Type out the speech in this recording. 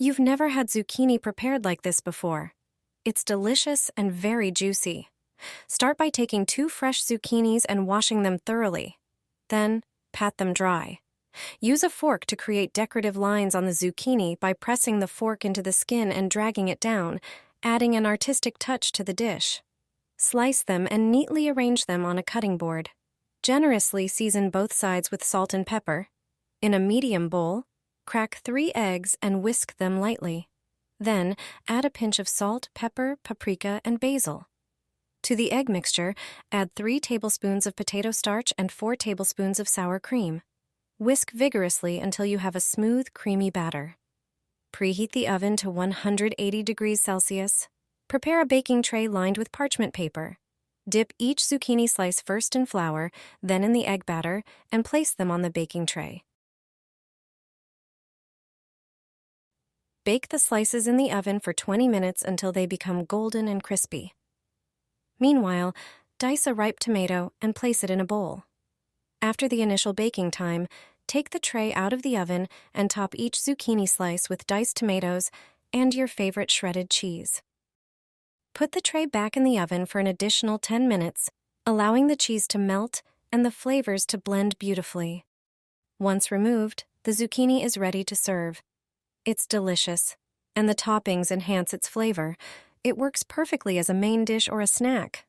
You've never had zucchini prepared like this before. It's delicious and very juicy. Start by taking 2 fresh zucchinis and washing them thoroughly. Then, pat them dry. Use a fork to create decorative lines on the zucchini by pressing the fork into the skin and dragging it down, adding an artistic touch to the dish. Slice them and neatly arrange them on a cutting board. Generously season both sides with salt and pepper. In a medium bowl, crack 3 eggs and whisk them lightly. Then, add a pinch of salt, pepper, paprika, and basil. To the egg mixture, add 3 tablespoons of potato starch and 4 tablespoons of sour cream. Whisk vigorously until you have a smooth, creamy batter. Preheat the oven to 180 degrees Celsius. Prepare a baking tray lined with parchment paper. Dip each zucchini slice first in flour, then in the egg batter, and place them on the baking tray. Bake the slices in the oven for 20 minutes until they become golden and crispy. Meanwhile, dice a ripe tomato and place it in a bowl. After the initial baking time, take the tray out of the oven and top each zucchini slice with diced tomatoes and your favorite shredded cheese. Put the tray back in the oven for an additional 10 minutes, allowing the cheese to melt and the flavors to blend beautifully. Once removed, the zucchini is ready to serve. It's delicious, and the toppings enhance its flavor. It works perfectly as a main dish or a snack.